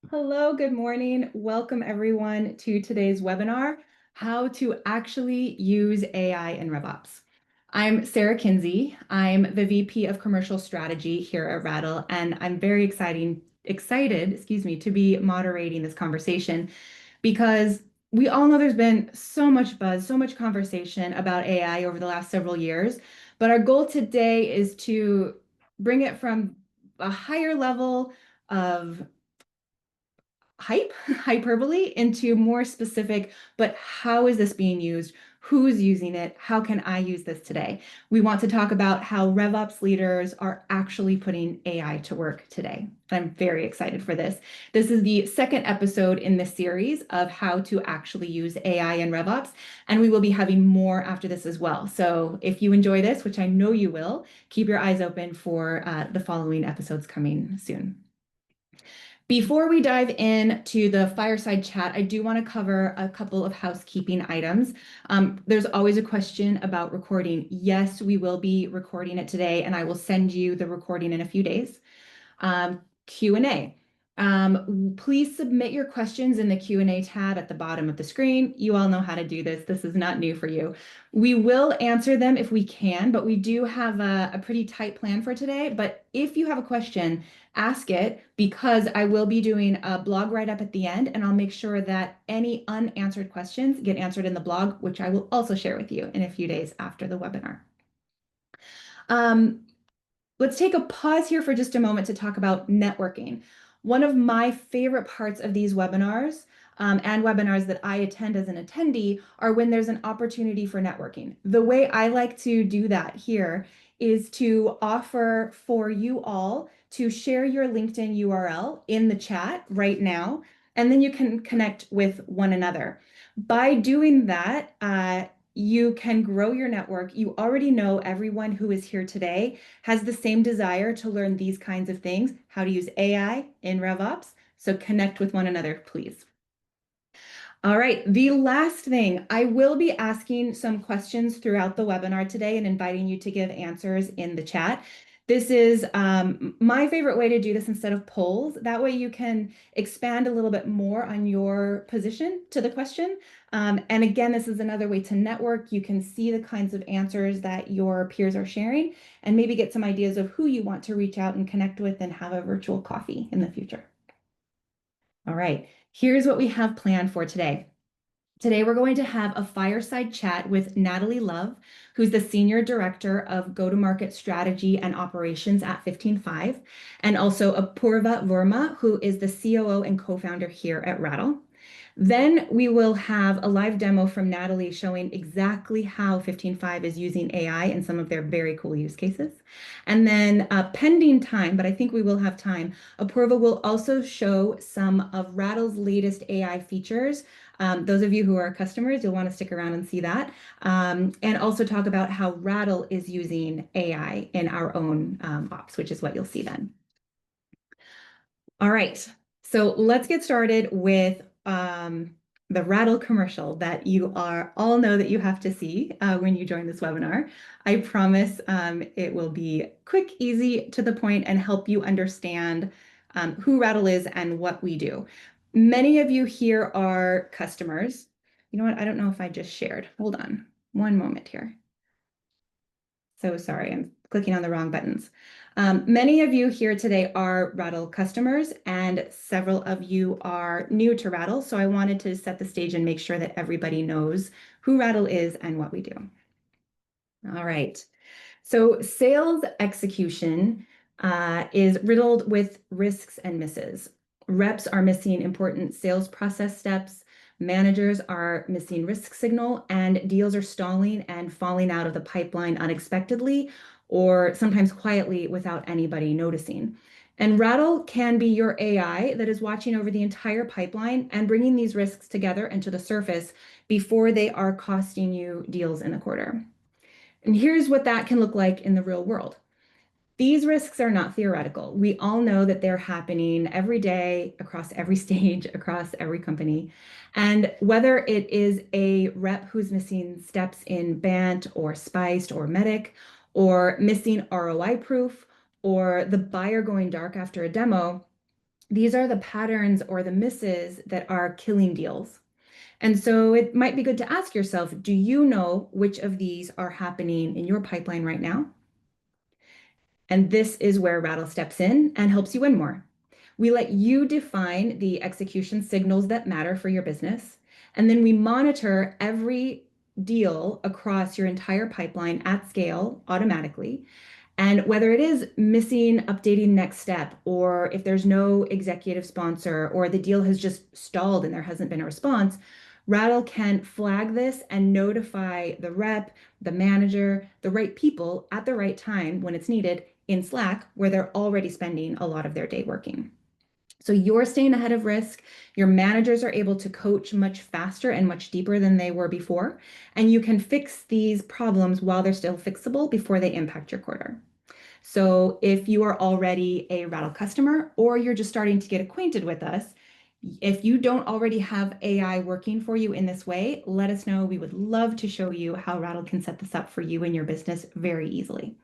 Hello, good morning. Welcome everyone to today's webinar, How to Actually Use AI in RevOps. I'm Sarah Kinsey. I'm the VP of Commercial Strategy here at Rattle, and I'm very excited, to be moderating this conversation because we all know there's been so much buzz, so much conversation about AI over the last several years, but our goal today is to bring it from a higher level of hyperbole into more specific, but how is this being used? Who's using it? How can I use this today? We want to talk about how RevOps leaders are actually putting AI to work today. I'm very excited for this. This is the second episode in this series of how to actually use AI in RevOps, and we will be having more after this as well. So if you enjoy this, which I know you will, keep your eyes open for the following episodes coming soon. Before we dive into the fireside chat, I do want to cover a couple of housekeeping items. There's always a question about recording. Yes, we will be recording it today, and I will send you the recording in a few days. Q&A. Please submit your questions in the Q&A tab at the bottom of the screen. You all know how to do this. This is not new for you. We will answer them if we can, but we do have a pretty tight plan for today. But if you have a question, ask it, because I will be doing a blog write-up at the end, and I'll make sure that any unanswered questions get answered in the blog, which I will also share with you in a few days after the webinar. Let's take a pause here for just a moment to talk about networking. One of my favorite parts of these webinars and webinars that I attend as an attendee are when there's an opportunity for networking. The way I like to do that here is to offer for you all to share your LinkedIn URL in the chat right now, and then you can connect with one another. By doing that, you can grow your network. You already know everyone who is here today has the same desire to learn these kinds of things, how to use AI in RevOps. So connect with one another, please. All right, the last thing, I will be asking some questions throughout the webinar today and inviting you to give answers in the chat. This is my favorite way to do this instead of polls. That way you can expand a little bit more on your position to the question. And again, this is another way to network. You can see the kinds of answers that your peers are sharing and maybe get some ideas of who you want to reach out and connect with and have a virtual coffee in the future. All right, here's what we have planned for today. Today, we're going to have a fireside chat with Natalie Love, who's the Senior Director of Go-to-Market Strategy and Operations at 15Five, and also Apoorva Verma, who is the COO and co-founder here at Rattle. Then we will have a live demo from Natalie showing exactly how 15Five is using AI in some of their very cool use cases. And then pending time, but I think we will have time, Apoorva will also show some of Rattle's latest AI features. Those of you who are customers, you'll want to stick around and see that. And also talk about how Rattle is using AI in our own ops, which is what you'll see then. All right, so let's get started with the Rattle commercial that you all know that you have to see when you join this webinar. I promise it will be quick, easy, to the point, and help you understand who Rattle is and what we do. Many of you here are customers. You know what? I don't know if I just shared. Hold on one moment here. So sorry, I'm clicking on the wrong buttons. Many of you here today are Rattle customers, and several of you are new to Rattle. So I wanted to set the stage and make sure that everybody knows who Rattle is and what we do. All right. So sales execution is riddled with risks and misses. Reps are missing important sales process steps. Managers are missing risk signal, and deals are stalling and falling out of the pipeline unexpectedly, or sometimes quietly without anybody noticing. And Rattle can be your AI that is watching over the entire pipeline and bringing these risks together and to the surface before they are costing you deals in the quarter. And here's what that can look like in the real world. These risks are not theoretical. We all know that they're happening every day, across every stage, across every company. And whether it is a rep who's missing steps in BANT or Spiced or Medic, or missing ROI proof, or the buyer going dark after a demo, These are the patterns or the misses that are killing deals. And so it might be good to ask yourself, do you know which of these are happening in your pipeline right now? And this is where Rattle steps in and helps you win more. We let you define the execution signals that matter for your business. And then we monitor every deal across your entire pipeline at scale automatically. And whether it is missing updating next step, or if there's no executive sponsor, or the deal has just stalled and there hasn't been a response, Rattle can flag this and notify the rep, the manager, the right people at the right time when it's needed in Slack, where they're already spending a lot of their day working. So you're staying ahead of risk. Your managers are able to coach much faster and much deeper than they were before. And you can fix these problems while they're still fixable before they impact your quarter. So if you are already a Rattle customer or you're just starting to get acquainted with us, if you don't already have AI working for you in this way, let us know. We would love to show you how Rattle can set this up for you and your business very easily.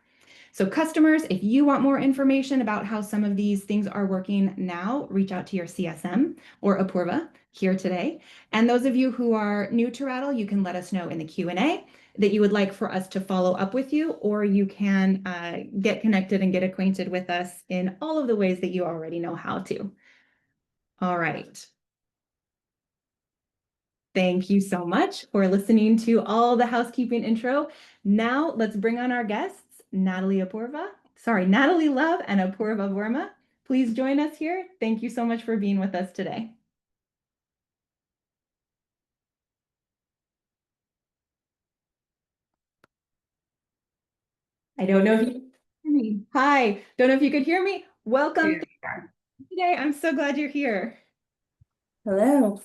So customers, if you want more information about how some of these things are working now, reach out to your CSM or Apoorva here today. And those of you who are new to Rattle, you can let us know in the Q&A that you would like for us to follow up with you, or you can get connected and get acquainted with us in all of the ways that you already know how to. All right. Thank you so much for listening to all the housekeeping intro. Now let's bring on our guests, Natalie Love and Apoorva Verma. Please join us here. Thank you so much for being with us today. I don't know if you can hear me. Hi, don't know if you could hear me. Welcome today. I'm so glad you're here. Hello.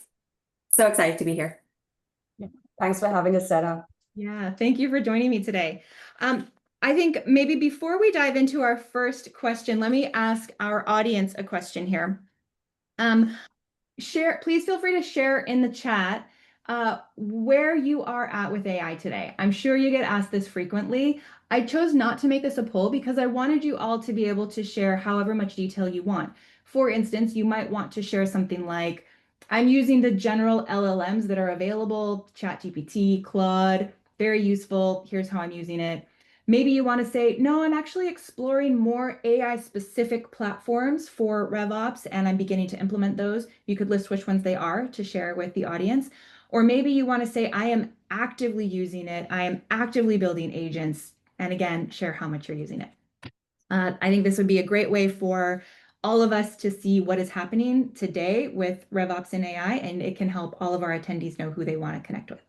So excited to be here. Yeah. Thanks for having us set up. Yeah, thank you for joining me today. I think maybe before we dive into our first question, let me ask our audience a question here. Please feel free to share in the chat where you are at with AI today. I'm sure you get asked this frequently. I chose not to make this a poll because I wanted you all to be able to share however much detail you want. For instance, you might want to share something like, I'm using the general LLMs that are available, ChatGPT, Claude, very useful. Here's how I'm using it. Maybe you want to say, no, I'm actually exploring more AI-specific platforms for RevOps, and I'm beginning to implement those. You could list which ones they are to share with the audience. Or maybe you want to say, I am actively using it. I am actively building agents. And again, share how much you're using it. I think this would be a great way for all of us to see what is happening today with RevOps and AI, and it can help all of our attendees know who they want to connect with.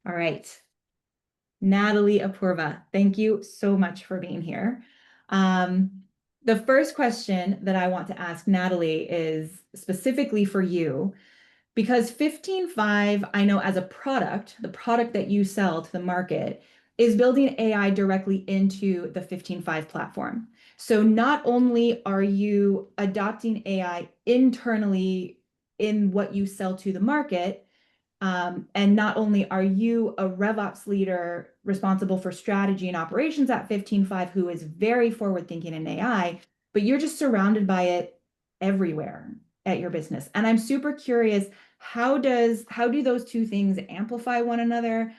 All right. Natalie Apoorva, thank you so much for being here. The first question that I want to ask Natalie is specifically for you, because 15.5, I know as a product, the product that you sell to the market is building AI directly into the 15.5 platform. So not only are you adopting AI internally in what you sell to the market, and not only are you a RevOps leader responsible for strategy and operations at 15.5, who is very forward thinking in AI, but you're just surrounded by it everywhere at your business. And I'm super curious, how do those two things amplify one another?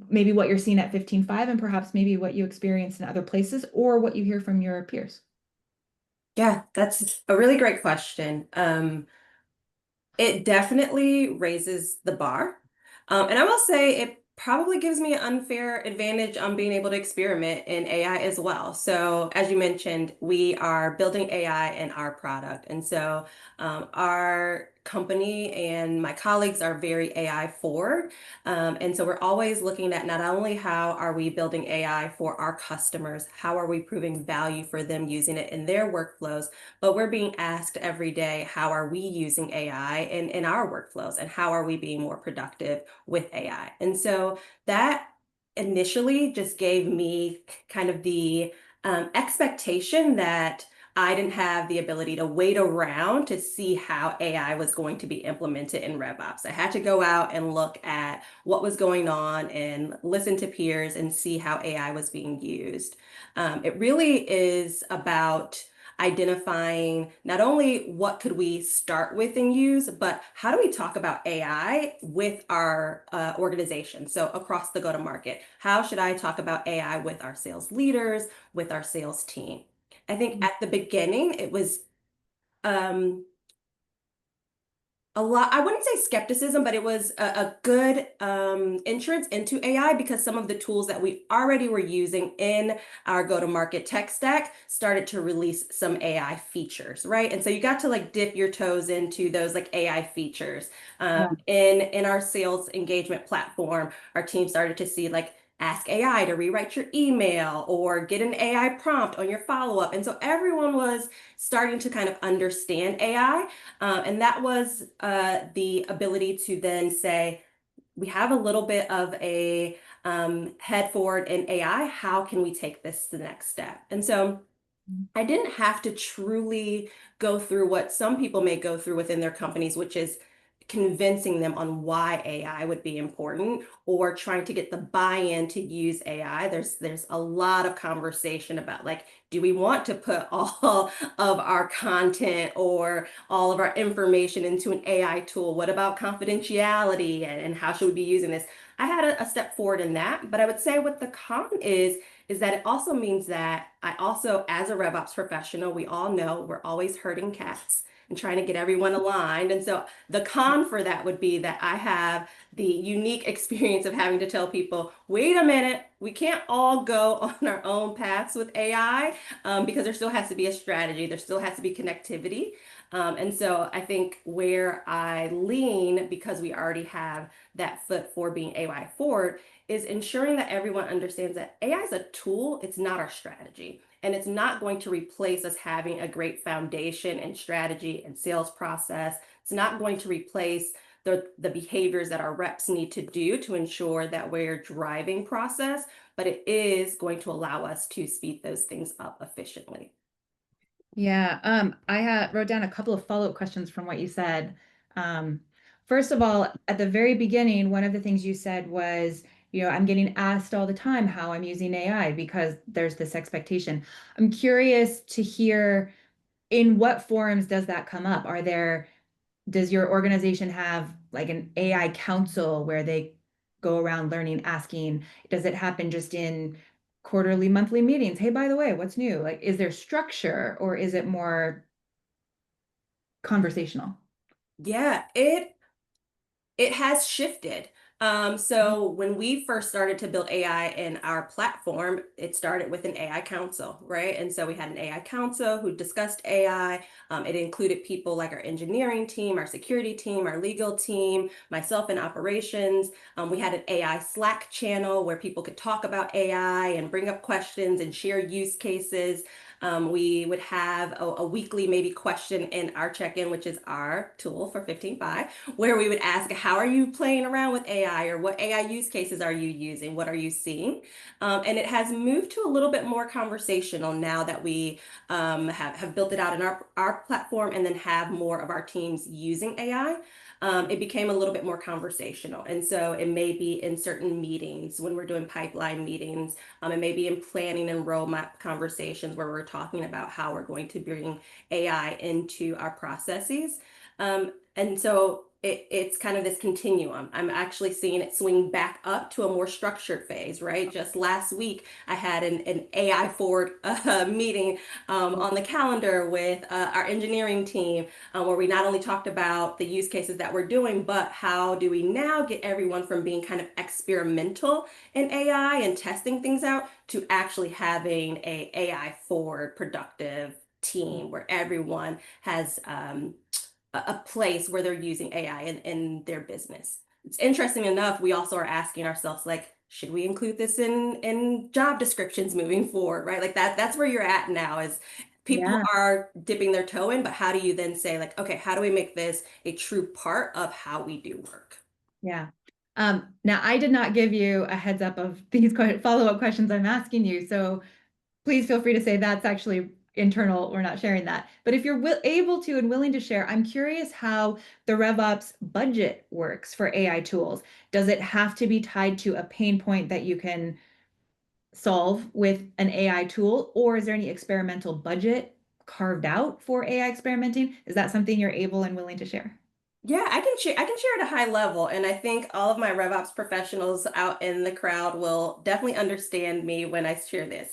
Maybe what you're seeing at 15.5 and perhaps maybe what you experience in other places or what you hear from your peers. Yeah, that's a really great question. It definitely raises the bar. And I will say it probably gives me an unfair advantage on being able to experiment in AI as well. So as you mentioned, we are building AI in our product. And so our company and my colleagues are very AI forward. And so we're always looking at not only how are we building AI for our customers, how are we proving value for them using it in their workflows, but we're being asked every day, how are we using AI in our workflows and how are we being more productive with AI? And so that initially just gave me kind of the expectation that I didn't have the ability to wait around to see how AI was going to be implemented in RevOps. I had to go out and look at what was going on and listen to peers and see how AI was being used. It really is about identifying not only what could we start with and use, but how do we talk about AI with our organization? So across the go-to-market, how should I talk about AI with our sales leaders, with our sales team? I think at the beginning, it was um, a lot, I wouldn't say skepticism, but it was a good entrance into AI because some of the tools that we already were using in our go-to-market tech stack started to release some AI features, right? And so you got to like dip your toes into those like AI features. Yeah. In our sales engagement platform, our team started to see like ask AI to rewrite your email or get an AI prompt on your follow-up. And so everyone was starting to kind of understand AI. And that was the ability to then say, we have a little bit of a head forward in AI. How can we take this to the next step? And so I didn't have to truly go through what some people may go through within their companies, which is convincing them on why AI would be important or trying to get the buy-in to use AI. There's a lot of conversation about like, do we want to put all of our content or all of our information into an AI tool? What about confidentiality and how should we be using this? I had a step forward in that, but I would say what the con is that it also means that I also, as a RevOps professional, we all know we're always herding cats and trying to get everyone aligned. And so the con for that would be that I have the unique experience of having to tell people, wait a minute, we can't all go on our own paths with AI because there still has to be a strategy, there still has to be connectivity. And so I think where I lean, because we already have that foot for being AI forward, is ensuring that everyone understands that AI is a tool, it's not our strategy. And it's not going to replace us having a great foundation and strategy and sales process. It's not going to replace the behaviors that our reps need to do to ensure that we're driving process, but it is going to allow us to speed those things up efficiently. Yeah, wrote down a couple of follow-up questions from what you said. Um, First of all, at the very beginning, one of the things you said was, I'm getting asked all the time how I'm using AI because there's this expectation. I'm curious to hear in what forums does that come up? Does your organization have like an AI council where they go around learning, asking? Does it happen just in quarterly, monthly meetings? Hey, by the way, what's new? Like, is there structure or is it more conversational? Yeah, it has shifted. So when we first started to build AI in our platform, it started with an AI council, right? And so we had an AI council who discussed AI. It included people like our engineering team, our security team, our legal team, myself in operations. We had an AI Slack channel where people could talk about AI and bring up questions and share use cases. We would have a weekly maybe question in our check-in, which is our tool for 15Fi, where we would ask, how are you playing around with AI or what AI use cases are you using? What are you seeing? And it has moved to a little bit more conversational now that we have built it out in our platform and then have more of our teams using AI. It became a little bit more conversational. And so it may be in certain meetings when we're doing pipeline meetings. It may be in planning and roadmap conversations where we're talking about how we're going to bring AI into our processes. And so it's kind of this continuum. I'm actually seeing it swing back up to a more structured phase, right? Just last week, I had an AI forward meeting on the calendar with our engineering team, where we not only talked about the use cases that we're doing, but how do we now get everyone from being kind of experimental in AI and testing things out to actually having a AI forward productive team where everyone has a place where they're using AI in their business. It's interesting enough, we also are asking ourselves, like, should we include this in job descriptions moving forward, right? Like that's where you're at now is people Yeah, are dipping their toe in, but how do you then say like, okay, how do we make this a true part of how we do work? yeah. Now I did not give you a heads up of these follow-up questions I'm asking you, so please feel free to say that's actually internal. We're not sharing that. But if you're able to and willing to share, I'm curious how the RevOps budget works for AI tools. Does it have to be tied to a pain point that you can solve with an AI tool, or is there any experimental budget carved out for AI experimenting? Is that something you're able and willing to share? Yeah, I can share at a high level, and I think all of my RevOps professionals out in the crowd will definitely understand me when I share this.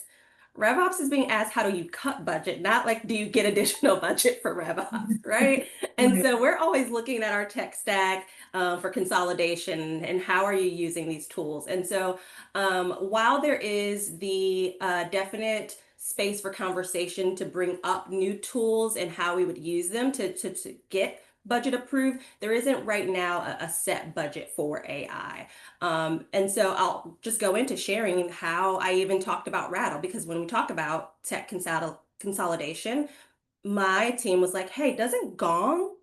RevOps is being asked, how do you cut budget? Not like, do you get additional budget for RevOps, right? And Right. so we're always looking at our tech stack for consolidation and how are you using these tools. And so while there is the definite space for conversation to bring up new tools and how we would use them to get budget approved, there isn't right now a set budget for AI. And so I'll just go into sharing how I even talked about Rattle, because when we talk about tech consolidation, my team was like, hey, doesn't Gong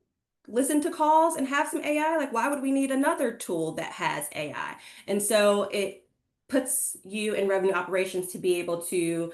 listen to calls and have some AI? Like, why would we need another tool that has AI? And so it puts you in revenue operations to be able to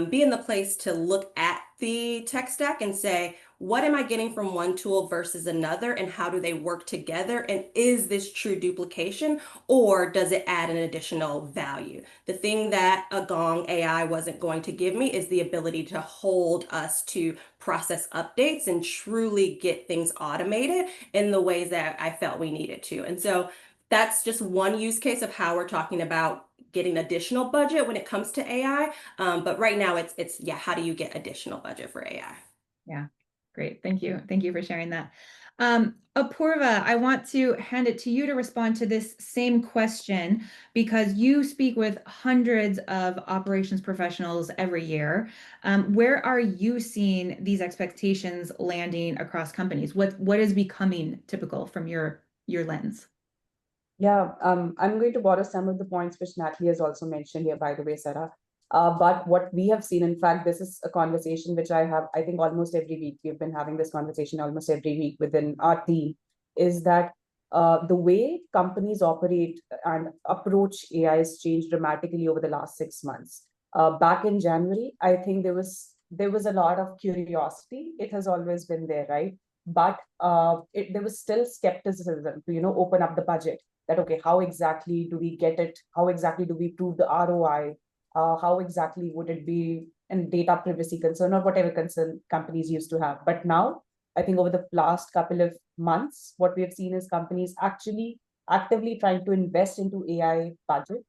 be in the place to look at the tech stack and say, what am I getting from one tool versus another, and how do they work together? And is this true duplication, or does it add an additional value? The thing that a Gong AI wasn't going to give me is the ability to hold us to process updates and truly get things automated in the ways that I felt we needed to. And so that's just one use case of how we're talking about getting additional budget when it comes to AI. But right now it's yeah, how do you get additional budget for AI? Yeah, great. Thank you. Thank you for sharing that. Apoorva, I want to hand it to you to respond to this same question because you speak with hundreds of operations professionals every year. Where are you seeing these expectations landing across companies? What is becoming typical from your lens? Yeah, I'm going to borrow some of the points which Natalie has also mentioned here, by the way, Sarah. But what we have seen, in fact, this is a conversation which I have, I think, almost every week. We've been having this conversation almost every week within our team, is that the way companies operate and approach AI has changed dramatically over the last 6 months. Back in January, I think there was a lot of curiosity. It has always been there, right? But there was still skepticism to, open up the budget that, okay, how exactly do we get it? How exactly do we prove the ROI? How exactly would it be in data privacy concern or whatever concern companies used to have? But now, I think over the last couple of months, what we have seen is companies actually actively trying to invest into AI budget,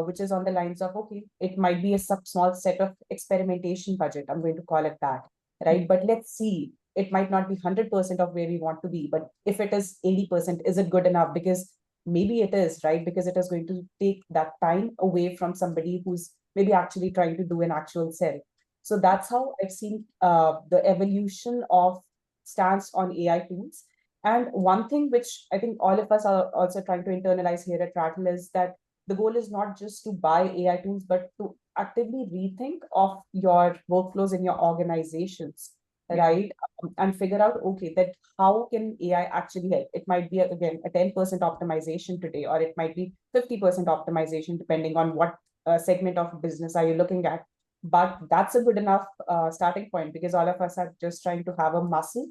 which is on the lines of, okay, it might be a small set of experimentation budget. I'm going to call it that, right? But let's see. It might not be 100% of where we want to be, but if it is 80%, is it good enough? Because maybe it is, right? Because it is going to take that time away from somebody who's maybe actually trying to do an actual sell. So that's how I've seen the evolution of stance on AI tools. And one thing which I think all of us are also trying to internalize here at Rattle is that the goal is not just to buy AI tools, but to actively rethink of your workflows in your organizations, Yeah. right? And figure out, okay, that how can AI actually help? It might be, again, a 10% optimization today, or it might be 50% optimization, depending on what segment of business are you looking at. But that's a good enough starting point, because all of us are just trying to have a muscle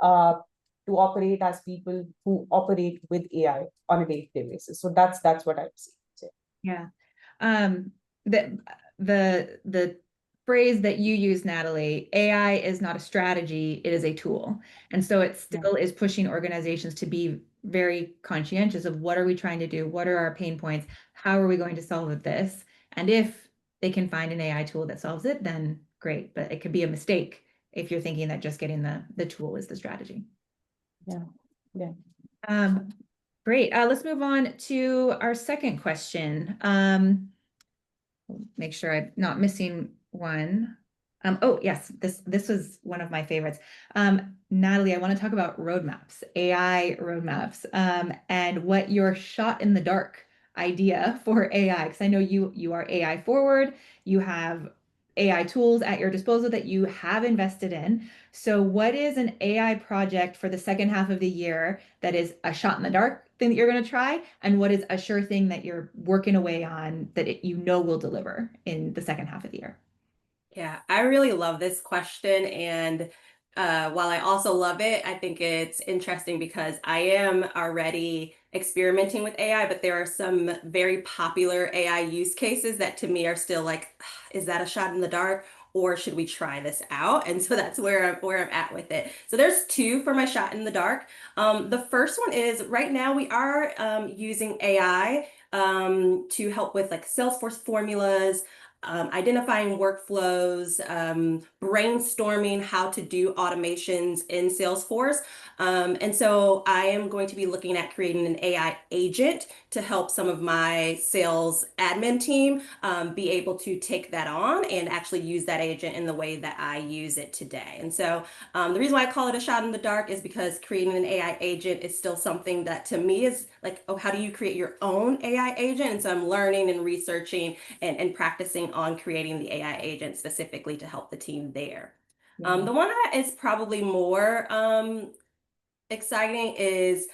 uh, to operate as people who operate with AI on a day-to-day basis. So that's what I've seen. So, Yeah. Um, the phrase that you use, Natalie, AI is not a strategy, it is a tool. And so it yeah. still is pushing organizations to be very conscientious of what are we trying to do? What are our pain points? How are we going to solve this? And if they can find an AI tool that solves it, then great. But it could be a mistake if you're thinking that just getting the tool is the strategy. Yeah. Yeah. Um, great. Let's move on to our second question. Make sure I'm not missing one. Oh yes, this was one of my favorites. Natalie, I want to talk about roadmaps, AI roadmaps, and what your shot in the dark idea for AI, because I know you are AI forward, you have AI tools at your disposal that you have invested in. So what is an AI project for the second half of the year that is a shot in the dark thing that you're going to try? And what is a sure thing that you're working away on that you know will deliver in the second half of the year? Yeah, I really love this question. And while I also love it, I think it's interesting because I am already experimenting with AI, but there are some very popular AI use cases that to me are still like, is that a shot in the dark? or should we try this out? And so that's where I'm at with it. So there's two for my shot in the dark. The first one is right now we are using AI to help with like Salesforce formulas, identifying workflows, brainstorming how to do automations in Salesforce. And so I am going to be looking at creating an AI agent to help some of my sales admin team be able to take that on and actually use that agent in the way that I use it today. And so the reason why I call it a shot in the dark is because creating an AI agent is still something that to me is like, oh, how do you create your own AI agent? And so I'm learning and researching and practicing on creating the AI agent specifically to help the team there. The one that is probably more exciting is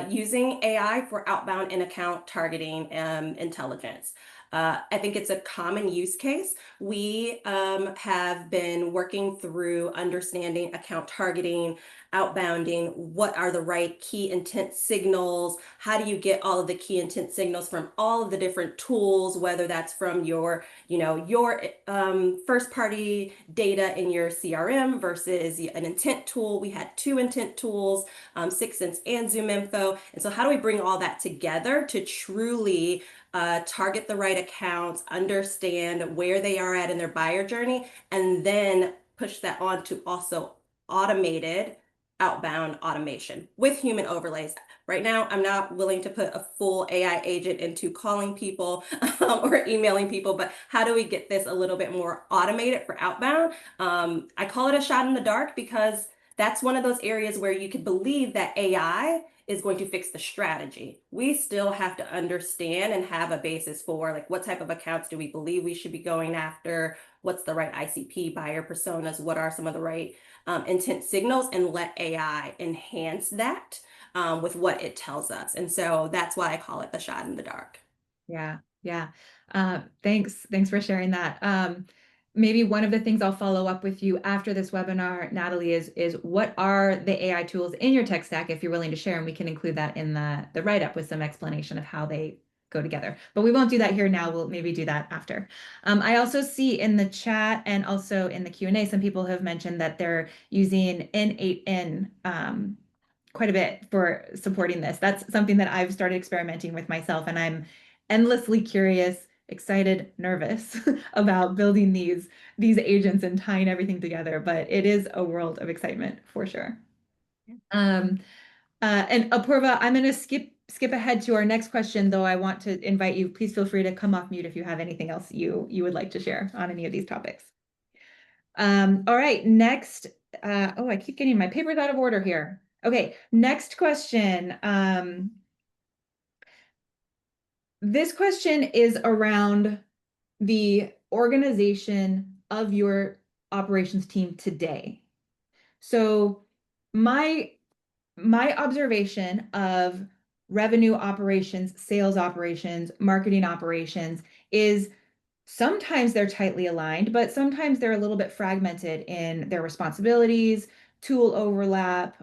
using AI for outbound and account targeting intelligence. I think it's a common use case. We have been working through understanding account targeting, outbounding, what are the right key intent signals, how do you get all of the key intent signals from all of the different tools, whether that's from your first party data in your CRM versus an intent tool. We had two intent tools, 6sense and ZoomInfo. And so how do we bring all that together to truly target the right accounts, understand where they are at in their buyer journey, and then push that on to also automated outbound automation with human overlays. Right now, I'm not willing to put a full AI agent into calling people or emailing people, but how do we get this a little bit more automated for outbound? I call it a shot in the dark because that's one of those areas where you could believe that AI is going to fix the strategy. We still have to understand and have a basis for like what type of accounts do we believe we should be going after? What's the right ICP, buyer personas? What are some of the right intent signals, and let AI enhance that with what it tells us. And so that's why I call it the shot in the dark. Yeah. Thanks for sharing that. Maybe one of the things I'll follow up with you after this webinar, Natalie, is what are the AI tools in your tech stack, if you're willing to share, and we can include that in the write-up with some explanation of how they go together. But we won't do that here now. We'll maybe do that after. I also see in the chat and also in the Q&A, some people have mentioned that they're using N8N quite a bit for supporting this. That's something that I've started experimenting with myself, and I'm endlessly curious, excited, nervous about building these agents and tying everything together. But it is a world of excitement for sure. And Apoorva, I'm going to skip ahead to our next question, though I want to invite you. Please feel free to come off mute if you have anything else you would like to share on any of these topics. All right, next. Oh, I keep getting my papers out of order here. Okay, next question. This question is around the organization of your operations team today. So my observation of revenue operations, sales operations, marketing operations is sometimes they're tightly aligned, but sometimes they're a little bit fragmented in their responsibilities, tool overlap,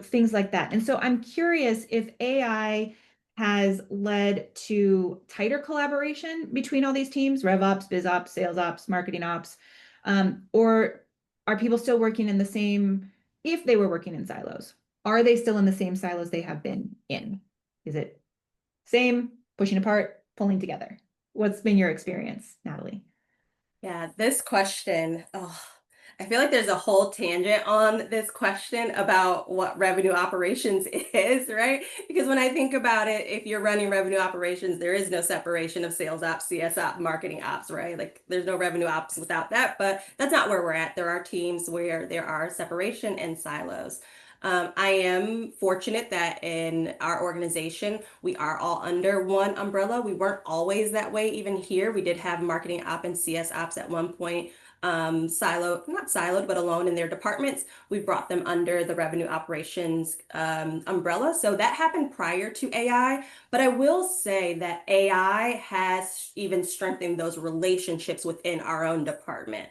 things like that. And so I'm curious if AI has led to tighter collaboration between all these teams, RevOps, BizOps, Sales Ops, Marketing Ops, or are people still working in the same, if they were working in silos, are they still in the same silos they have been in? Is it same, pushing apart, pulling together? What's been your experience, Natalie? Yeah, this question, I feel like there's a whole tangent on this question about what revenue operations is, right? Because when I think about it, if you're running revenue operations, there is no separation of sales ops, CS ops, marketing ops, right? Like there's no revenue ops without that, but that's not where we're at. There are teams where there are separation and silos. I am fortunate that in our organization, we are all under one umbrella. We weren't always that way. Even here, we did have marketing op and CS ops at one point, not siloed, but alone in their departments. We brought them under the revenue operations umbrella. So that happened prior to AI. But I will say that AI has even strengthened those relationships within our own department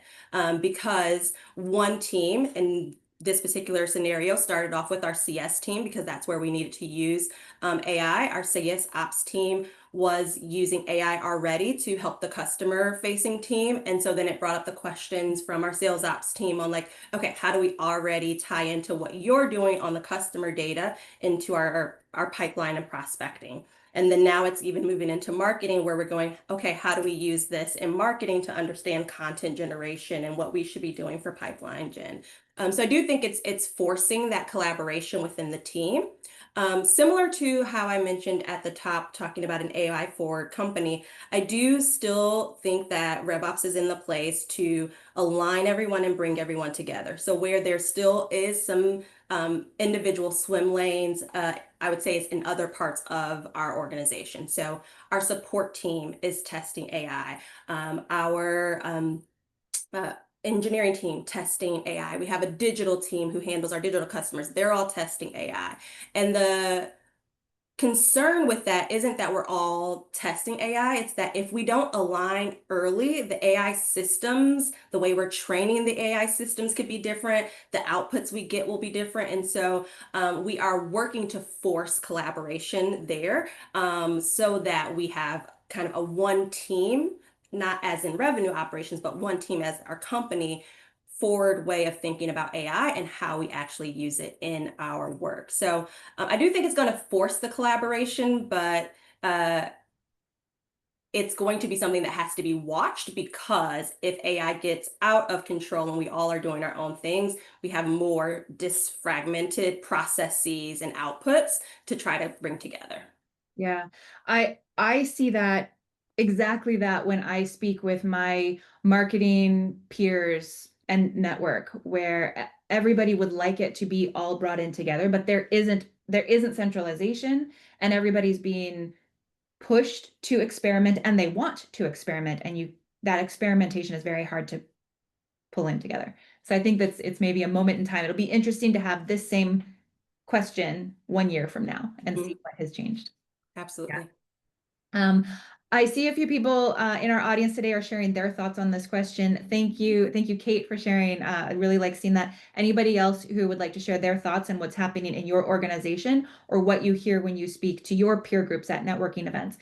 because one team, and this particular scenario started off with our CS team because that's where we needed to use AI. Our CS ops team was using AI already to help the customer facing team. And so then it brought up the questions from our sales ops team on like, okay, how do we already tie into what you're doing on the customer data into our pipeline and prospecting? And then now it's even moving into marketing where we're going, okay, how do we use this in marketing to understand content generation and what we should be doing for pipeline gen? So I do think it's forcing that collaboration within the team. Similar to how I mentioned at the top, talking about an AI forward company, I do still think that RevOps is in the place to align everyone and bring everyone together. So where there still is some individual swim lanes, I would say it's in other parts of our organization. So our support team is testing AI. Our engineering team testing AI. We have a digital team who handles our digital customers. They're all testing AI. And the concern with that isn't that we're all testing AI, it's that if we don't align early, the AI systems, the way we're training the AI systems could be different, the outputs we get will be different. And so we are working to force collaboration there so that we have kind of a one team, not as in revenue operations, but one team as our company forward way of thinking about AI and how we actually use it in our work. So I do think it's going to force the collaboration, but it's going to be something that has to be watched because if AI gets out of control and we all are doing our own things, we have more disfragmented processes and outputs to try to bring together. Yeah, I see that exactly that when I speak with my marketing peers and network, where everybody would like it to be all brought in together, but there isn't centralization, and everybody's being pushed to experiment, and they want to experiment, and that experimentation is very hard to pull in together. So I think it's maybe a moment in time. It'll be interesting to have this same question 1 year from now and see what has changed. Absolutely. Yeah. I see a few people in our audience today are sharing their thoughts on this question. Thank you, Kate, for sharing. I really like seeing that. Anybody else who would like to share their thoughts and what's happening in your organization or what you hear when you speak to your peer groups at networking events,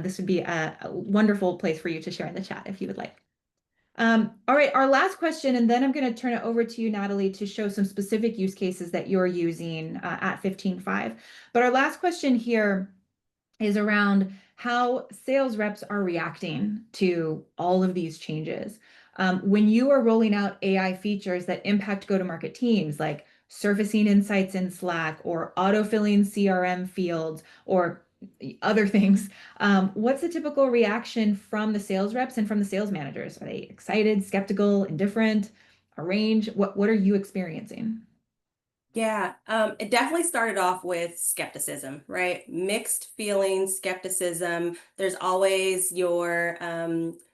this would be a wonderful place for you to share in the chat if you would like. All right, our last question, and then I'm going to turn it over to you, Natalie, to show some specific use cases that you're using at 15.5. But our last question here is around how sales reps are reacting to all of these changes. When you are rolling out AI features that impact go-to-market teams, like surfacing insights in Slack or autofilling CRM fields or other things, what's the typical reaction from the sales reps and from the sales managers? Are they excited, skeptical, indifferent, a range? What are you experiencing? Yeah, it definitely started off with skepticism, right? Mixed feelings, skepticism. There's always your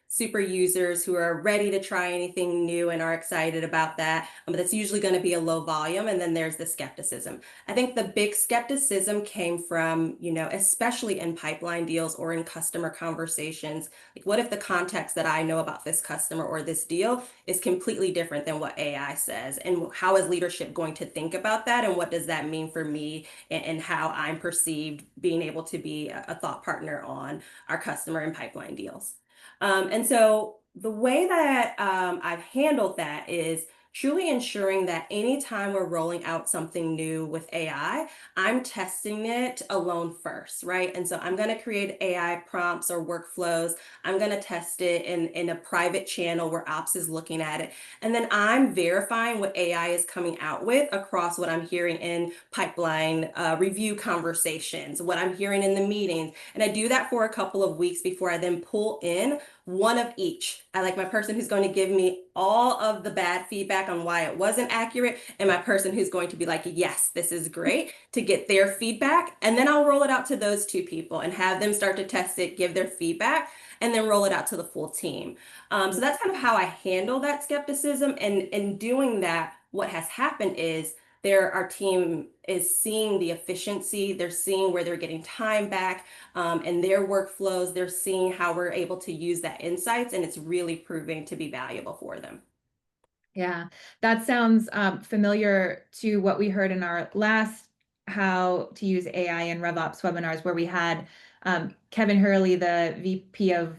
super users who are ready to try anything new and are excited about that. But that's usually going to be a low volume. And then there's the skepticism. I think the big skepticism came from, especially in pipeline deals or in customer conversations. Like, what if the context that I know about this customer or this deal is completely different than what AI says? And how is leadership going to think about that? And what does that mean for me and how I'm perceived being able to be a thought partner on our customer and pipeline deals? And so the way that I've handled that is truly ensuring that anytime we're rolling out something new with AI, I'm testing it alone first, right? And so I'm going to create AI prompts or workflows. I'm going to test it in a private channel where ops is looking at it. And then I'm verifying what AI is coming out with across what I'm hearing in pipeline review conversations, what I'm hearing in the meetings. And I do that for a couple of weeks before I then pull in one of each. I like my person who's going to give me all of the bad feedback on why it wasn't accurate, and my person who's going to be like, yes, this is great, to get their feedback. And then I'll roll it out to those two people and have them start to test it, give their feedback, and then roll it out to the full team. So that's kind of how I handle that skepticism. And in doing that, what has happened is our team is seeing the efficiency, they're seeing where they're getting time back in their workflows, they're seeing how we're able to use that insights, and it's really proving to be valuable for them. Yeah, that sounds familiar to what we heard in our last How to Use AI in RevOps webinars, where we had Kevin Hurley, the VP of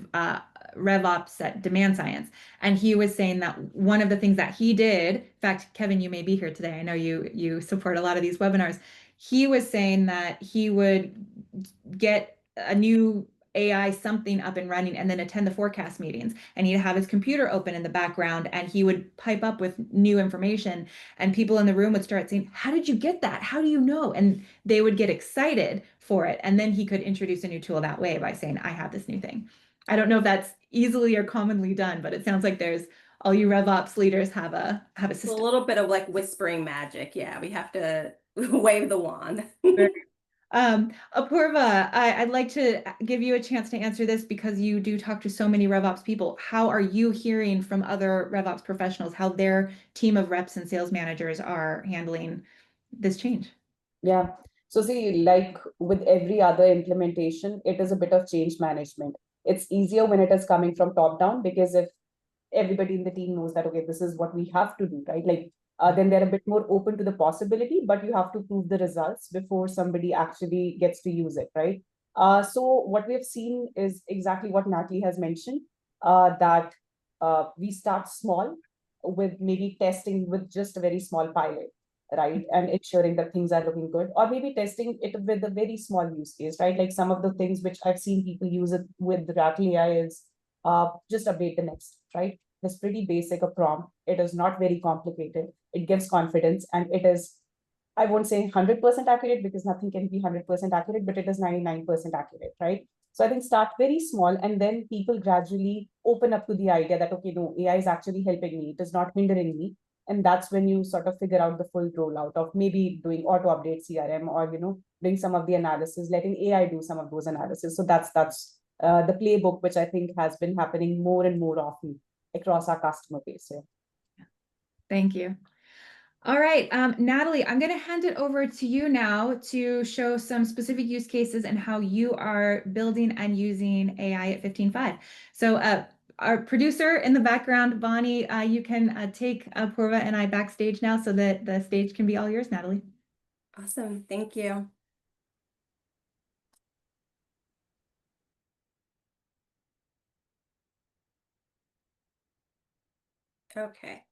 RevOps at Demand Science, and he was saying that one of the things that he did, in fact, Kevin, you may be here today. I know you support a lot of these webinars. He was saying that he would get a new AI something up and running and then attend the forecast meetings, and he'd have his computer open in the background and he would pipe up with new information, and people in the room would start saying, how did you get that? How do you know? And they would get excited for it, and then he could introduce a new tool that way by saying, I have this new thing. I don't know if that's easily or commonly done, but it sounds like there's all you RevOps leaders have a system. A little bit of like whispering magic. Yeah, we have to wave the wand. Apoorva, I'd like to give you a chance to answer this because you do talk to so many RevOps people. How are you hearing from other RevOps professionals how their team of reps and sales managers are handling this change? Yeah. So see, like with every other implementation, it is a bit of change management. It's easier when it is coming from top down, because if everybody in the team knows that, okay, this is what we have to do, right? Like, then they're a bit more open to the possibility, but you have to prove the results before somebody actually gets to use it, right? So what we have seen is exactly what Natalie has mentioned, that we start small with maybe testing with just a very small pilot, right? And ensuring that things are looking good, or maybe testing it with a very small use case, right? Like some of the things which I've seen people use it with Rattle AI is just update the next, right? It's pretty basic, a prompt. It is not very complicated. It gives confidence, and it is, I won't say 100% accurate because nothing can be 100% accurate, but it is 99% accurate, right? So I think start very small, and then people gradually open up to the idea that, okay, no, AI is actually helping me. It is not hindering me. And that's when you sort of figure out the full rollout of maybe doing auto update CRM, or, doing some of the analysis, letting AI do some of those analysis. So that's the playbook, which I think has been happening more and more often across our customer base here. Thank you. All right, Natalie, I'm going to hand it over to you now to show some specific use cases and how you are building and using AI at 15.5. So our producer in the background, Bonnie, you can take Apoorva and I backstage now so that the stage can be all yours, Natalie. Awesome. Thank you. Okay.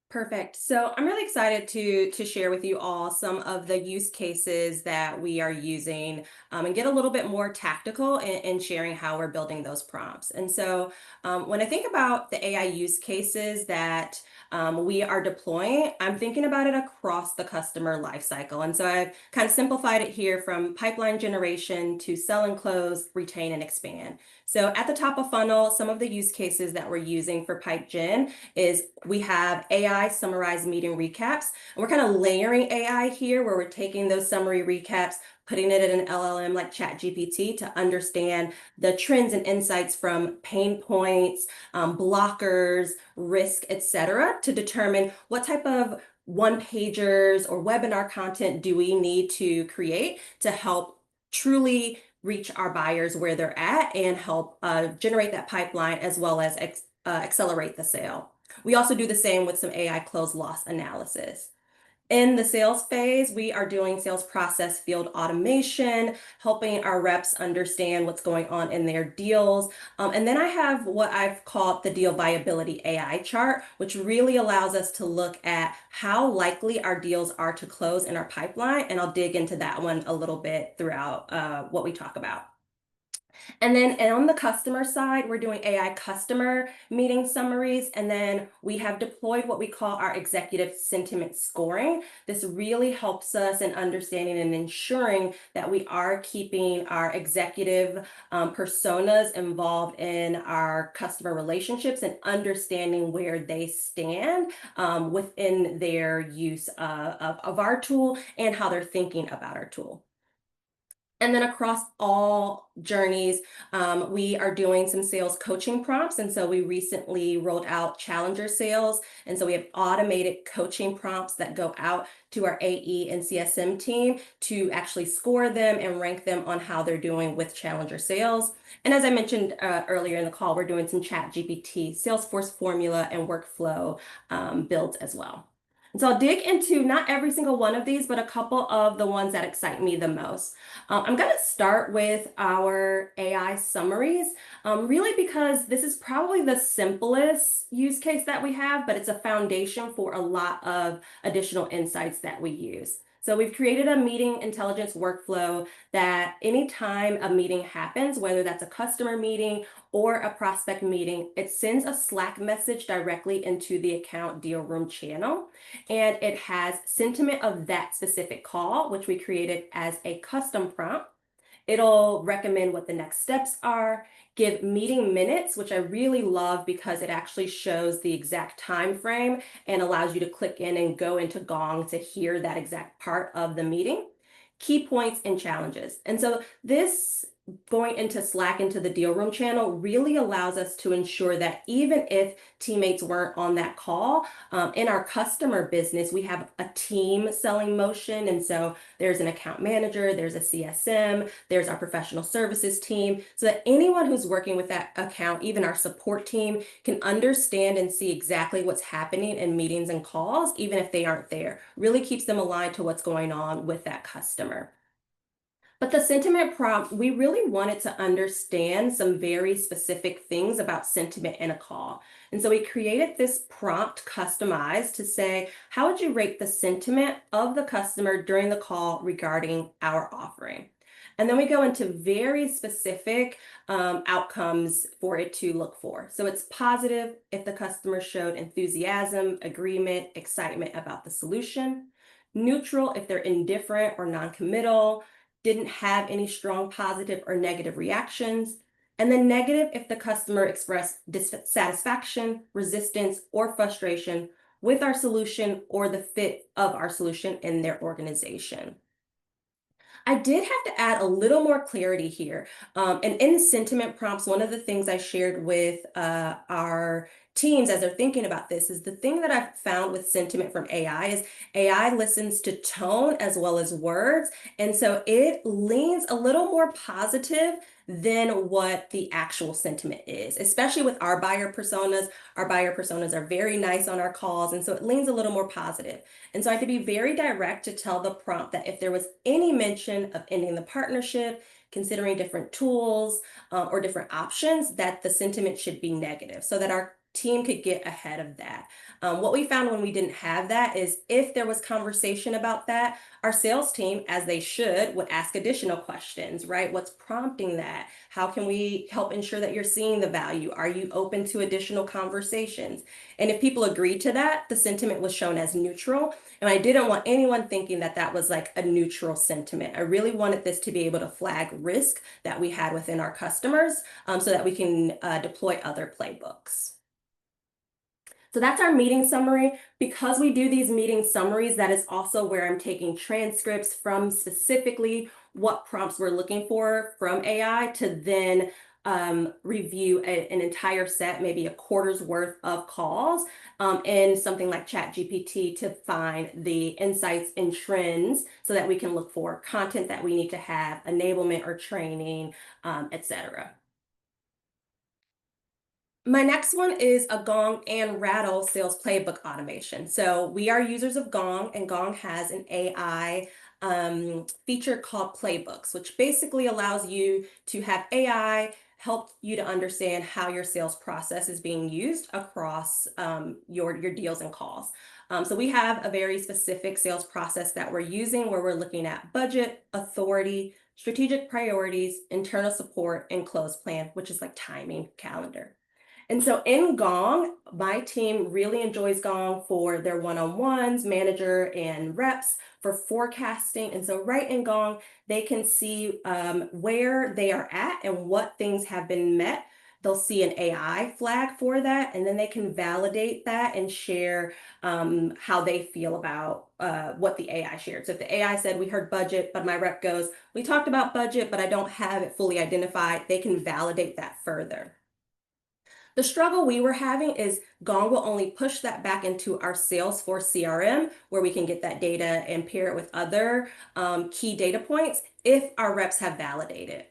Perfect. So I'm really excited to share with you all some of the use cases that we are using, and get a little bit more tactical in sharing how we're building those prompts. And so when I think about the AI use cases that we are deploying, I'm thinking about it across the customer lifecycle. And so I've kind of simplified it here from pipeline generation to sell and close, retain and expand. So at the top of funnel, some of the use cases that we're using for pipe gen is we have AI summarized meeting recaps. And we're kind of layering AI here where we're taking those summary recaps, putting it in an LLM like ChatGPT to understand the trends and insights from pain points, blockers, risk, etc., to determine what type of one-pagers or webinar content do we need to create to help truly reach our buyers where they're at and help generate that pipeline as well as accelerate the sale. We also do the same with some AI close loss analysis. In the sales phase, we are doing sales process field automation, helping our reps understand what's going on in their deals. And then I have what I've called the deal viability AI chart, which really allows us to look at how likely our deals are to close in our pipeline. And I'll dig into that one a little bit throughout what we talk about. And then on the customer side, we're doing AI customer meeting summaries. And then we have deployed what we call our executive sentiment scoring. This really helps us in understanding and ensuring that we are keeping our executive personas involved in our customer relationships and understanding where they stand within their use of our tool and how they're thinking about our tool. And then across all journeys, we are doing some sales coaching prompts. And so we recently rolled out Challenger Sales. And so we have automated coaching prompts that go out to our AE and CSM team to actually score them and rank them on how they're doing with Challenger Sales. And as I mentioned earlier in the call, we're doing some ChatGPT, Salesforce formula, and workflow builds as well. And so I'll dig into not every single one of these, but a couple of the ones that excite me the most. I'm going to start with our AI summaries, really because this is probably the simplest use case that we have, but it's a foundation for a lot of additional insights that we use. So we've created a meeting intelligence workflow that anytime a meeting happens, whether that's a customer meeting or a prospect meeting, it sends a Slack message directly into the account deal room channel. And it has sentiment of that specific call, which we created as a custom prompt. It'll recommend what the next steps are, give meeting minutes, which I really love because it actually shows the exact time frame and allows you to click in and go into Gong to hear that exact part of the meeting. Key points and challenges. And so this going into Slack into the deal room channel really allows us to ensure that even if teammates weren't on that call, in our customer business, we have a team selling motion. And so there's an account manager, there's a CSM, there's our professional services team, so that anyone who's working with that account, even our support team, can understand and see exactly what's happening in meetings and calls, even if they aren't there. Really keeps them aligned to what's going on with that customer. But the sentiment prompt, we really wanted to understand some very specific things about sentiment in a call. And so we created this prompt customized to say, how would you rate the sentiment of the customer during the call regarding our offering? And then we go into very specific outcomes for it to look for. So it's positive if the customer showed enthusiasm, agreement, excitement about the solution. Neutral if they're indifferent or non-committal, didn't have any strong positive or negative reactions. And then negative if the customer expressed dissatisfaction, resistance, or frustration with our solution or the fit of our solution in their organization. I did have to add a little more clarity here. And in sentiment prompts, one of the things I shared with our teams as they're thinking about this is the thing that I've found with sentiment from AI is AI listens to tone as well as words. And so it leans a little more positive than what the actual sentiment is, especially with our buyer personas. Our buyer personas are very nice on our calls. And so it leans a little more positive. And so I had to be very direct to tell the prompt that if there was any mention of ending the partnership, considering different tools or different options, that the sentiment should be negative so that our team could get ahead of that. What we found when we didn't have that is if there was conversation about that, our sales team, as they should, would ask additional questions, right? What's prompting that? How can we help ensure that you're seeing the value? Are you open to additional conversations? And if people agreed to that, the sentiment was shown as neutral. And I didn't want anyone thinking that that was like a neutral sentiment. I really wanted this to be able to flag risk that we had within our customers so that we can deploy other playbooks. So that's our meeting summary. Because we do these meeting summaries, that is also where I'm taking transcripts from specifically what prompts we're looking for from AI to then review an entire set, maybe a quarter's worth of calls in something like ChatGPT to find the insights and trends so that we can look for content that we need to have, enablement or training, etc. My next one is a Gong and Rattle sales playbook automation. So we are users of Gong, and Gong has an AI feature called Playbooks, which basically allows you to have AI help you to understand how your sales process is being used across your deals and calls. So we have a very specific sales process that we're using where we're looking at budget, authority, strategic priorities, internal support, and close plan, which is like timing calendar. And so in Gong, my team really enjoys Gong for their one-on-ones, manager and reps for forecasting. And so right in Gong, they can see where they are at and what things have been met. They'll see an AI flag for that, and then they can validate that and share how they feel about what the AI shared. So if the AI said, we heard budget, but my rep goes, we talked about budget, but I don't have it fully identified, they can validate that further. The struggle we were having is Gong will only push that back into our Salesforce CRM where we can get that data and pair it with other key data points if our reps have validated.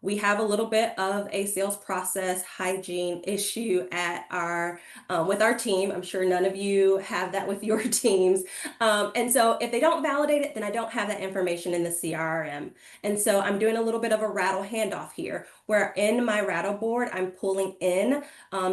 We have a little bit of a sales process hygiene issue at our with our team. I'm sure none of you have that with your teams. And so if they don't validate it, then I don't have that information in the CRM. And so I'm doing a little bit of a Rattle handoff here, where in my Rattle board, I'm pulling in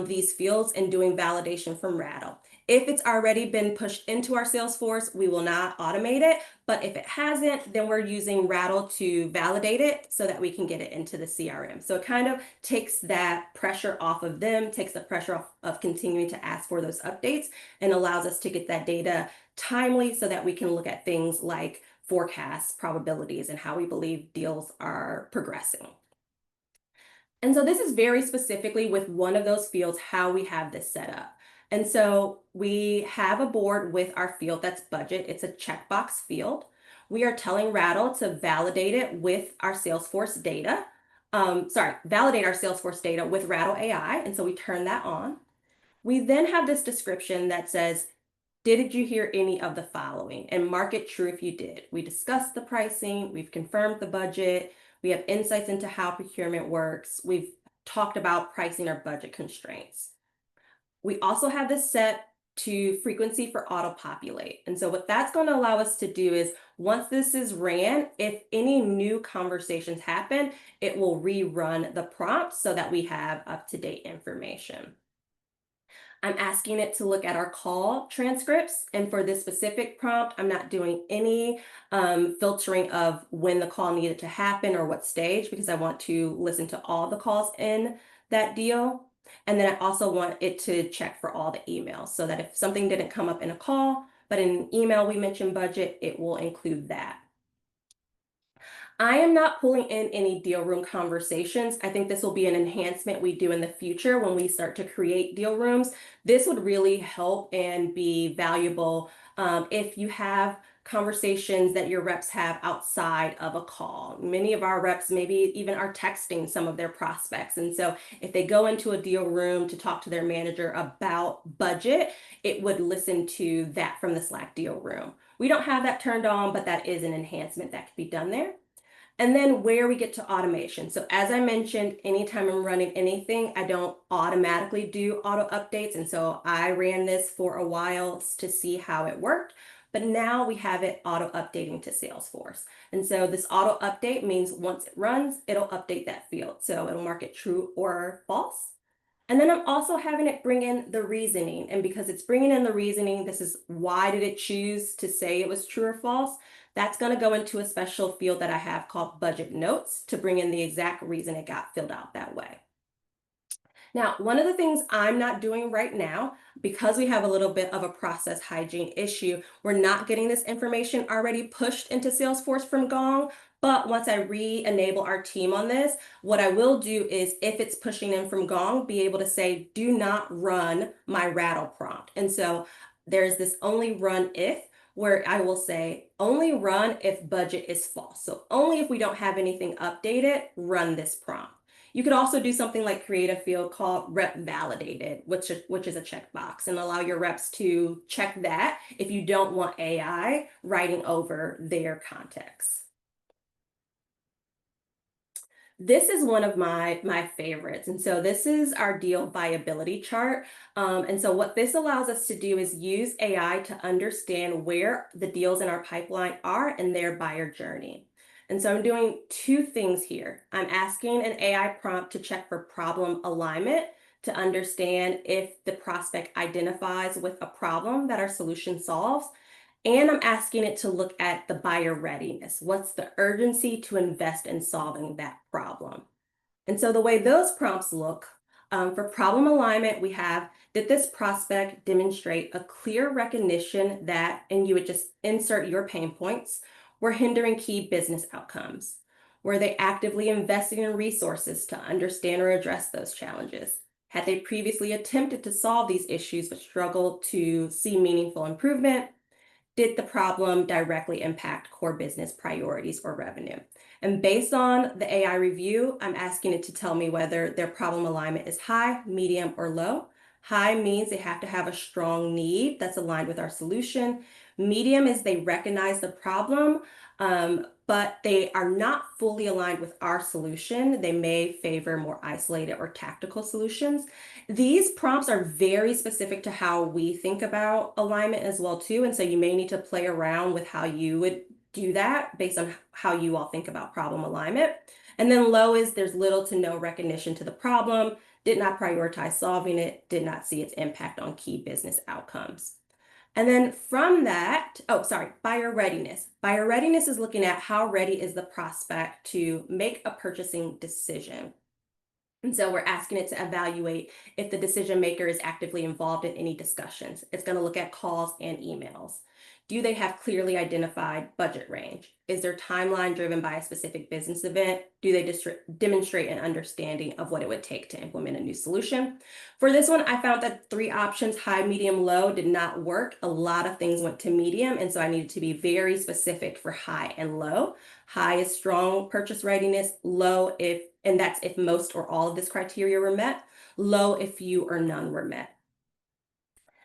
these fields and doing validation from Rattle. If it's already been pushed into our Salesforce, we will not automate it. But if it hasn't, then we're using Rattle to validate it so that we can get it into the CRM. So it kind of takes that pressure off of them, takes the pressure off of continuing to ask for those updates, and allows us to get that data timely so that we can look at things like forecasts, probabilities, and how we believe deals are progressing. And so this is very specifically with one of those fields, how we have this set up. And so we have a board with our field that's budget. It's a checkbox field. We are telling Rattle to validate it with our Salesforce data. Validate our Salesforce data with Rattle AI. And so we turn that on. We then have this description that says, did you hear any of the following? And mark it true if you did. We discussed the pricing. We've confirmed the budget. We have insights into how procurement works. We've talked about pricing or budget constraints. We also have this set to frequency for auto-populate. And so what that's going to allow us to do is once this is ran, if any new conversations happen, it will rerun the prompt so that we have up-to-date information. I'm asking it to look at our call transcripts. And for this specific prompt, I'm not doing any filtering of when the call needed to happen or what stage, because I want to listen to all the calls in that deal. And then I also want it to check for all the emails so that if something didn't come up in a call, but in an email we mentioned budget, it will include that. I am not pulling in any deal room conversations. I think this will be an enhancement we do in the future when we start to create deal rooms. This would really help and be valuable if you have conversations that your reps have outside of a call. Many of our reps maybe even are texting some of their prospects. And so if they go into a deal room to talk to their manager about budget, it would listen to that from the Slack deal room. We don't have that turned on, but that is an enhancement that could be done there. And then where we get to automation. So as I mentioned, anytime I'm running anything, I don't automatically do auto updates. And so I ran this for a while to see how it worked, but now we have it auto updating to Salesforce. And so this auto update means once it runs, it'll update that field. So it'll mark it true or false. And then I'm also having it bring in the reasoning. And because it's bringing in the reasoning, this is why did it choose to say it was true or false? That's going to go into a special field that I have called budget notes to bring in the exact reason it got filled out that way. Now, one of the things I'm not doing right now, because we have a little bit of a process hygiene issue, we're not getting this information already pushed into Salesforce from Gong. But once I re-enable our team on this, what I will do is if it's pushing in from Gong, be able to say, do not run my Rattle prompt. And so there's this only run if, where I will say only run if budget is false. So only if we don't have anything updated, run this prompt. You could also do something like create a field called rep validated, which is a checkbox, and allow your reps to check that if you don't want AI writing over their context. This is one of my favorites. And so this is our deal viability chart. And so what this allows us to do is use AI to understand where the deals in our pipeline are in their buyer journey. And so I'm doing two things here. I'm asking an AI prompt to check for problem alignment to understand if the prospect identifies with a problem that our solution solves. And I'm asking it to look at the buyer readiness. What's the urgency to invest in solving that problem? And so the way those prompts look, for problem alignment, we have, did this prospect demonstrate a clear recognition that, and you would just insert your pain points, were hindering key business outcomes? Were they actively investing in resources to understand or address those challenges? Had they previously attempted to solve these issues but struggled to see meaningful improvement? Did the problem directly impact core business priorities or revenue? And based on the AI review, I'm asking it to tell me whether their problem alignment is high, medium, or low. High means they have to have a strong need that's aligned with our solution. Medium is they recognize the problem, but they are not fully aligned with our solution. They may favor more isolated or tactical solutions. These prompts are very specific to how we think about alignment as well too. And so you may need to play around with how you would do that based on how you all think about problem alignment. And then low is there's little to no recognition to the problem, did not prioritize solving it, did not see its impact on key business outcomes. And then from that, buyer readiness. Buyer readiness is looking at how ready is the prospect to make a purchasing decision. And so we're asking it to evaluate if the decision maker is actively involved in any discussions. It's going to look at calls and emails. Do they have clearly identified budget range? Is their timeline driven by a specific business event? Do they demonstrate an understanding of what it would take to implement a new solution? For this one, I found that 3 options, high, medium, low, did not work. A lot of things went to medium, and so I needed to be very specific for high and low. High is strong purchase readiness, low and that's if most or all of this criteria were met, low if few or none were met.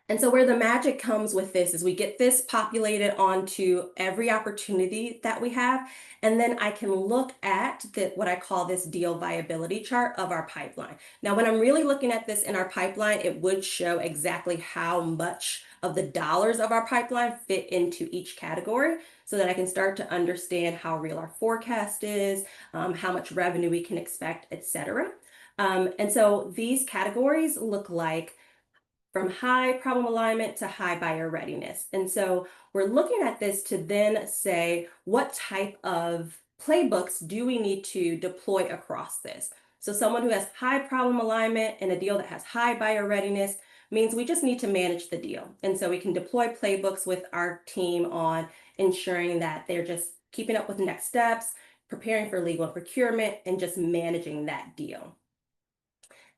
And so where the magic comes with this is we get this populated onto every opportunity that we have, and then I can look at what I call this deal viability chart of our pipeline. Now, when I'm really looking at this in our pipeline, it would show exactly how much of the dollars of our pipeline fit into each category so that I can start to understand how real our forecast is, how much revenue we can expect, etc. And so these categories look like from high problem alignment to high buyer readiness. And so we're looking at this to then say, what type of playbooks do we need to deploy across this? So someone who has high problem alignment and a deal that has high buyer readiness means we just need to manage the deal. And so we can deploy playbooks with our team on ensuring that they're just keeping up with next steps, preparing for legal and procurement, and just managing that deal.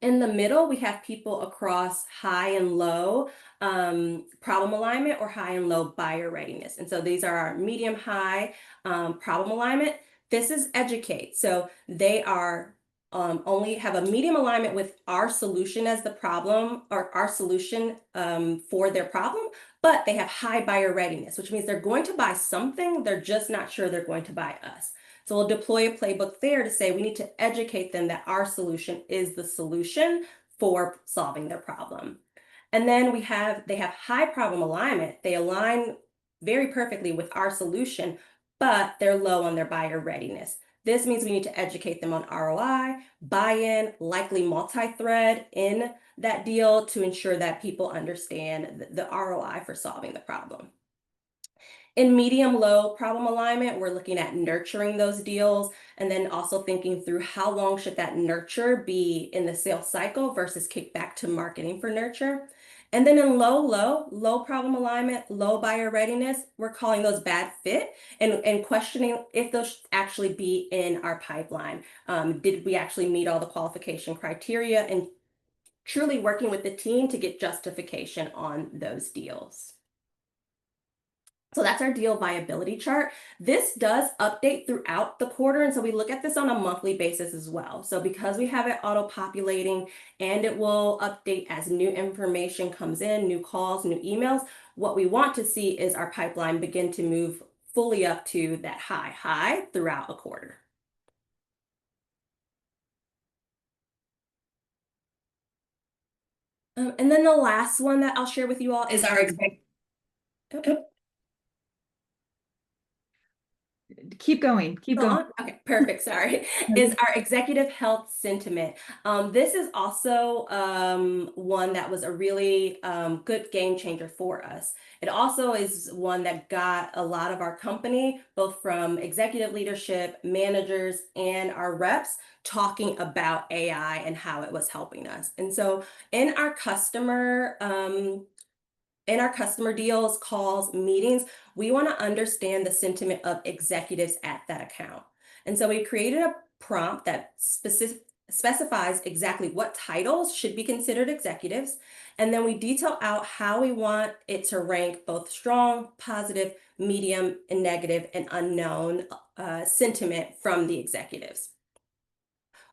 In the middle, we have people across high and low problem alignment or high and low buyer readiness. And so these are our medium high problem alignment. This is educate. So they are only have a medium alignment with our solution as the problem or our solution for their problem, but they have high buyer readiness, which means they're going to buy something. They're just not sure they're going to buy us. So we'll deploy a playbook there to say we need to educate them that our solution is the solution for solving their problem. And then they have high problem alignment. They align very perfectly with our solution, but they're low on their buyer readiness. This means we need to educate them on ROI, buy-in, likely multi-thread in that deal to ensure that people understand the ROI for solving the problem. In medium-low problem alignment, we're looking at nurturing those deals and then also thinking through how long should that nurture be in the sales cycle versus kick back to marketing for nurture. And then in low problem alignment, low buyer readiness, we're calling those bad fit and questioning if those should actually be in our pipeline. Did we actually meet all the qualification criteria, and truly working with the team to get justification on those deals. So that's our deal viability chart. This does update throughout the quarter, and so we look at this on a monthly basis as well. So because we have it auto-populating and it will update as new information comes in, new calls, new emails, what we want to see is our pipeline begin to move fully up to that high throughout a quarter. And then the last one that I'll share with you all is our Keep going. Okay, perfect. Sorry. Is our executive health sentiment. This is also one that was a really good game changer for us. It also is one that got a lot of our company, both from executive leadership, managers, and our reps, talking about AI and how it was helping us. And so in our customer deals, calls, meetings, we want to understand the sentiment of executives at that account. And so we created a prompt that specifies exactly what titles should be considered executives. And then we detail out how we want it to rank both strong, positive, medium, and negative, and unknown sentiment from the executives.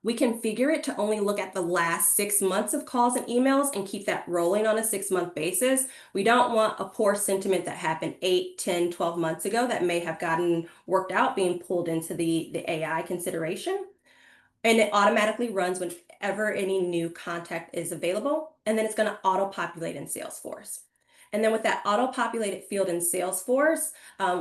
we configure it to only look at the last 6 months of calls and emails and keep that rolling on a 6-month basis. We don't want a poor sentiment that happened 8, 10, 12 months ago that may have gotten worked out being pulled into the AI consideration. And it automatically runs whenever any new contact is available. And then it's going to auto-populate in Salesforce. And then with that auto-populated field in Salesforce,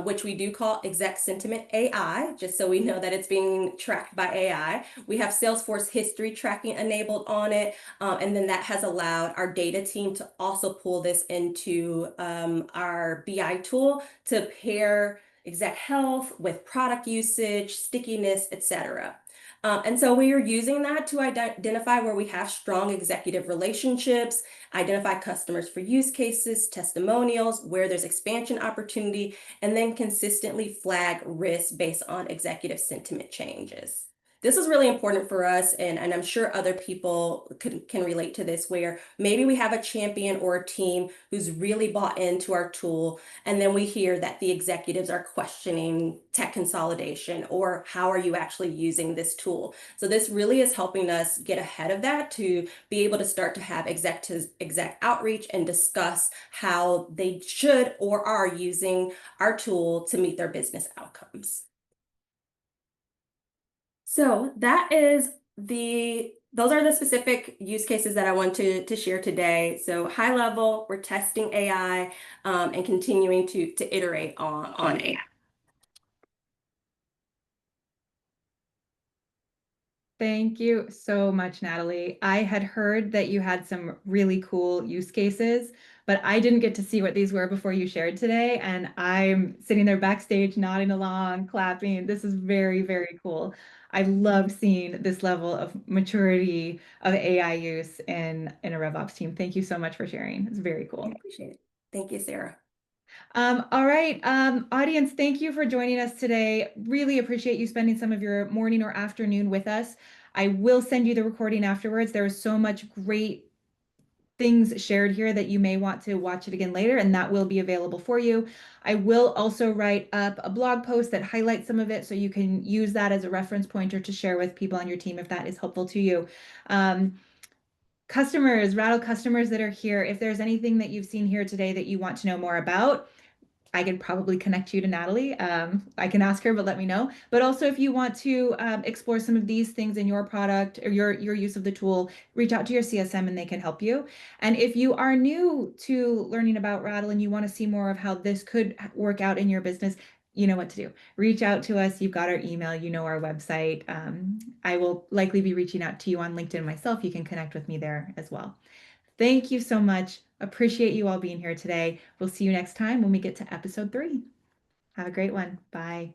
which we do call exec sentiment AI, just so we know that it's being tracked by AI, we have Salesforce history tracking enabled on it. And then that has allowed our data team to also pull this into our BI tool to pair exec health with product usage, stickiness, etc. And so we are using that to identify where we have strong executive relationships, identify customers for use cases, testimonials, where there's expansion opportunity, and then consistently flag risks based on executive sentiment changes. This is really important for us, and I'm sure other people can relate to this, where maybe we have a champion or a team who's really bought into our tool, and then we hear that the executives are questioning tech consolidation or how are you actually using this tool. So this really is helping us get ahead of that to be able to start to have exec outreach and discuss how they should or are using our tool to meet their business outcomes. So those are the specific use cases that I want to share today. So high level, we're testing AI and continuing to iterate on AI. Thank you so much, Natalie. I had heard that you had some really cool use cases, but I didn't get to see what these were before you shared today. And I'm sitting there backstage, nodding along, clapping. This is very, very cool. I love seeing this level of maturity of AI use in a RevOps team. Thank you so much for sharing. It's very cool. I appreciate it. Thank you, Sarah. All right, audience, thank you for joining us today. Really appreciate you spending some of your morning or afternoon with us. I will send you the recording afterwards. There was so much great things shared here that you may want to watch it again later, and that will be available for you. I will also write up a blog post that highlights some of it so you can use that as a reference pointer to share with people on your team if that is helpful to you. Customers, Rattle customers that are here, if there's anything that you've seen here today that you want to know more about, I could probably connect you to Natalie. I can ask her, but let me know. But also, if you want to explore some of these things in your product or your use of the tool, reach out to your CSM and they can help you. And if you are new to learning about Rattle and you want to see more of how this could work out in your business, you know what to do. Reach out to us. You've got our email, you know our website. I will likely be reaching out to you on LinkedIn myself. You can connect with me there as well. Thank you so much. Appreciate you all being here today. We'll see you next time when we get to episode 3. Have a great one. Bye.